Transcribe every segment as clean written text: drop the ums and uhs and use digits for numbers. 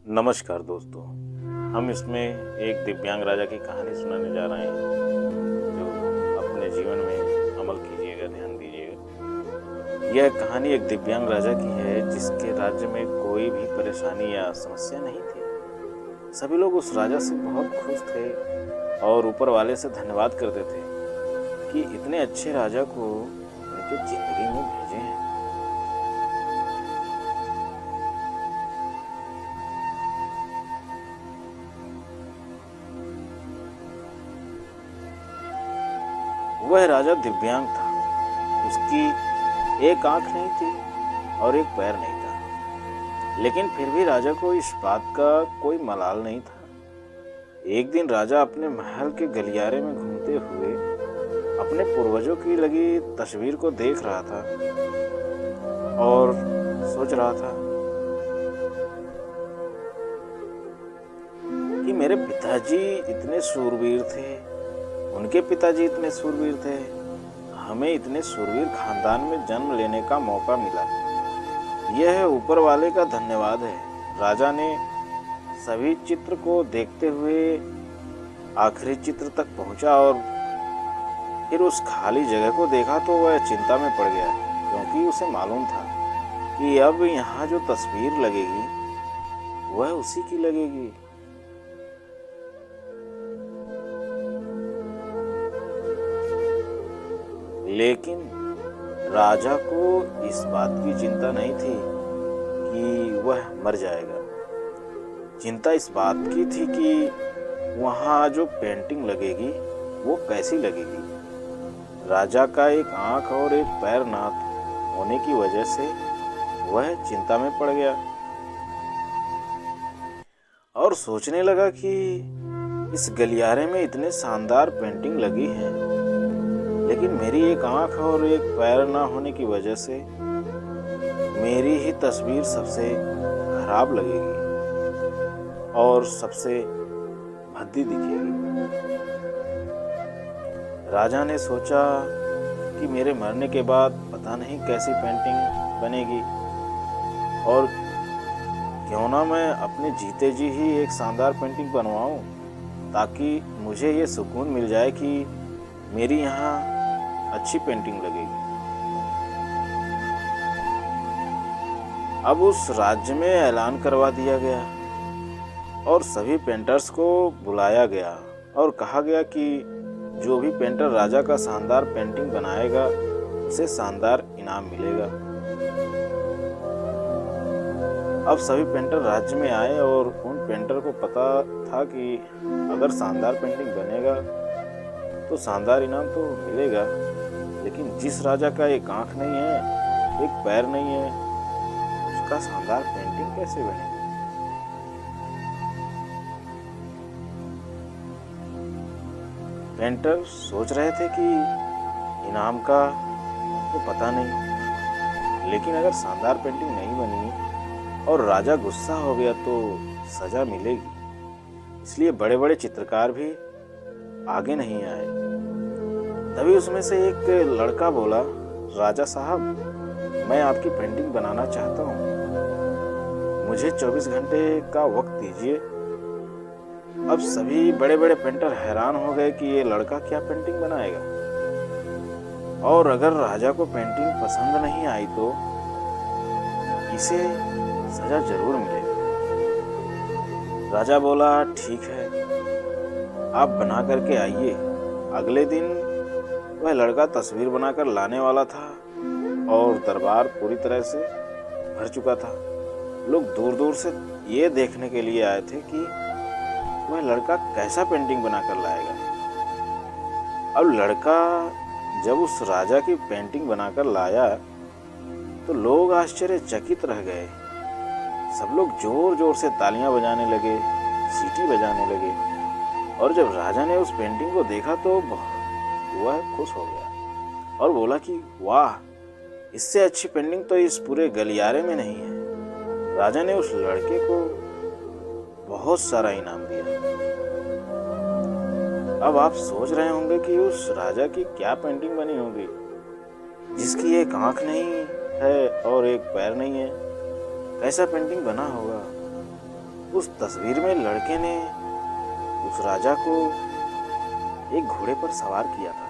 नमस्कार दोस्तों। हम इसमें एक दिव्यांग राजा की कहानी सुनाने जा रहे हैं जो अपने जीवन में अमल कीजिएगा, ध्यान दीजिएगा। यह कहानी एक दिव्यांग राजा की है जिसके राज्य में कोई भी परेशानी या समस्या नहीं थी। सभी लोग उस राजा से बहुत खुश थे और ऊपर वाले से धन्यवाद करते थे कि इतने अच्छे राजा को उनके जिंदगी में भेजे हैं। वह राजा दिव्यांग था। उसकी एक आंख नहीं थी और एक पैर नहीं था, लेकिन फिर भी राजा को इस बात का कोई मलाल नहीं था। एक दिन राजा अपने महल के गलियारे में घूमते हुए अपने पूर्वजों की लगी तस्वीर को देख रहा था और सोच रहा था कि मेरे पिताजी इतने शूरवीर थे, उनके पिताजी इतने शूरवीर थे, हमें इतने शूरवीर खानदान में जन्म लेने का मौका मिला। यह ऊपर वाले का धन्यवाद है। राजा ने सभी चित्र को देखते हुए आखिरी चित्र तक पहुंचा और फिर उस खाली जगह को देखा तो वह चिंता में पड़ गया, क्योंकि उसे मालूम था कि अब यहाँ जो तस्वीर लगेगी वह उसी की लगेगी। लेकिन राजा को इस बात की चिंता नहीं थी कि वह मर जाएगा। चिंता इस बात की थी कि वहाँ जो पेंटिंग लगेगी वो कैसी लगेगी। राजा का एक आंख और एक पैर ना होने की वजह से वह चिंता में पड़ गया और सोचने लगा कि इस गलियारे में इतने शानदार पेंटिंग लगी हैं, लेकिन मेरी एक आंख और एक पैर ना होने की वजह से मेरी ही तस्वीर सबसे खराब लगेगी और सबसे भद्दी दिखेगी। राजा ने सोचा कि मेरे मरने के बाद पता नहीं कैसी पेंटिंग बनेगी, और क्यों ना मैं अपने जीते जी ही एक शानदार पेंटिंग बनवाऊं, ताकि मुझे ये सुकून मिल जाए कि मेरी यहाँ अच्छी पेंटिंग लगेगी। अब उस राज्य में ऐलान करवा दिया गया और सभी पेंटर्स को बुलाया गया और कहा गया कि जो भी पेंटर राजा का शानदार पेंटिंग बनाएगा उसे शानदार इनाम मिलेगा। अब सभी पेंटर राज्य में आए और उन पेंटर को पता था कि अगर शानदार पेंटिंग बनेगा तो शानदार इनाम तो मिलेगा, लेकिन जिस राजा का एक आंख नहीं है, एक पैर नहीं है, उसका शानदार पेंटिंग कैसे बनेगी। पेंटर सोच रहे थे कि इनाम का तो पता नहीं, लेकिन अगर शानदार पेंटिंग नहीं बनी और राजा गुस्सा हो गया तो सजा मिलेगी। इसलिए बड़े बड़े चित्रकार भी आगे नहीं आए। तभी उसमें से एक लड़का बोला, राजा साहब, मैं आपकी पेंटिंग बनाना चाहता हूँ, मुझे 24 घंटे का वक्त दीजिए। अब सभी बड़े बड़े पेंटर हैरान हो गए कि ये लड़का क्या पेंटिंग बनाएगा, और अगर राजा को पेंटिंग पसंद नहीं आई तो इसे सजा जरूर मिलेगी। राजा बोला, ठीक है, आप बना करके आइए। अगले दिन वह लड़का तस्वीर बनाकर लाने वाला था और दरबार पूरी तरह से भर चुका था। लोग दूर दूर से ये देखने के लिए आए थे कि वह लड़का कैसा पेंटिंग बनाकर लाएगा। अब लड़का जब उस राजा की पेंटिंग बनाकर लाया तो लोग आश्चर्यचकित रह गए। सब लोग जोर जोर से तालियां बजाने लगे, सीटी बजाने लगे, और जब राजा ने उस पेंटिंग को देखा तो वह खुश हो गया और बोला कि वाह, इससे अच्छी पेंटिंग तो इस पूरे गलियारे में नहीं है। राजा ने उस लड़के को बहुत सारा इनाम दिया। अब आप सोच रहे होंगे कि उस राजा की क्या पेंटिंग बनी होगी, जिसकी एक आंख नहीं है और एक पैर नहीं है, कैसा पेंटिंग बना होगा। उस तस्वीर में लड़के ने उस राजा को एक घोड़े पर सवार किया था।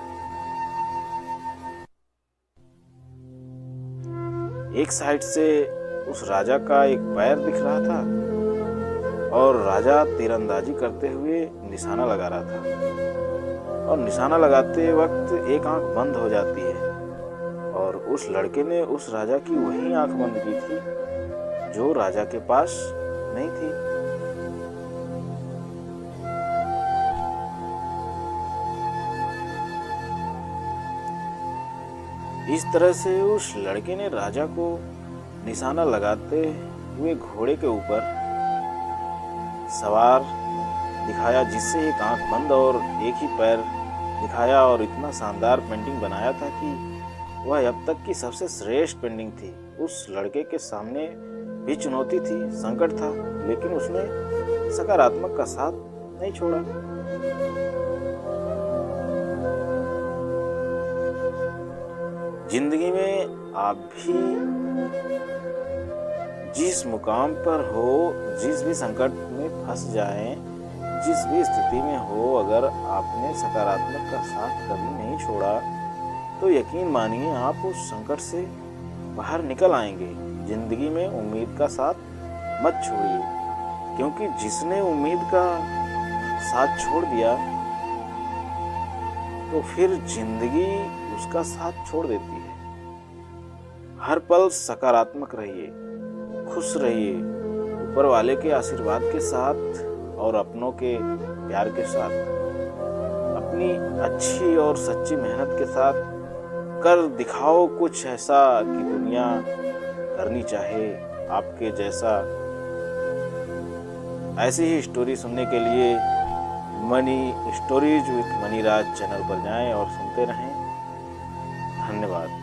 एक साइड से उस राजा का एक पैर दिख रहा था और राजा तीरंदाजी करते हुए निशाना लगा रहा था, और निशाना लगाते वक्त एक आंख बंद हो जाती है, और उस लड़के ने उस राजा की वही आंख बंद की थी जो राजा के पास नहीं थी। इस तरह से उस लड़के ने राजा को निशाना लगाते हुए घोड़े के ऊपर सवार दिखाया, जिससे एक आंख बंद और एक ही पैर दिखाया, और इतना शानदार पेंटिंग बनाया था कि वह अब तक की सबसे श्रेष्ठ पेंटिंग थी। उस लड़के के सामने भी चुनौती थी, संकट था, लेकिन उसने सकारात्मक का साथ नहीं छोड़ा। जिंदगी में आप भी जिस मुकाम पर हो, जिस भी संकट में फंस जाएं, जिस भी स्थिति में हो, अगर आपने सकारात्मक का साथ कभी नहीं छोड़ा तो यकीन मानिए आप उस संकट से बाहर निकल आएंगे। जिंदगी में उम्मीद का साथ मत छोड़िए, क्योंकि जिसने उम्मीद का साथ छोड़ दिया तो फिर जिंदगी उसका साथ छोड़ देती है। हर पल सकारात्मक रहिए, खुश रहिए, ऊपर वाले के आशीर्वाद के साथ और अपनों के प्यार के साथ, अपनी अच्छी और सच्ची मेहनत के साथ कर दिखाओ कुछ ऐसा कि दुनिया करनी चाहे आपके जैसा। ऐसी ही स्टोरी सुनने के लिए money stories with Maniraj channel पर जाएं और सुनते रहें। धन्यवाद।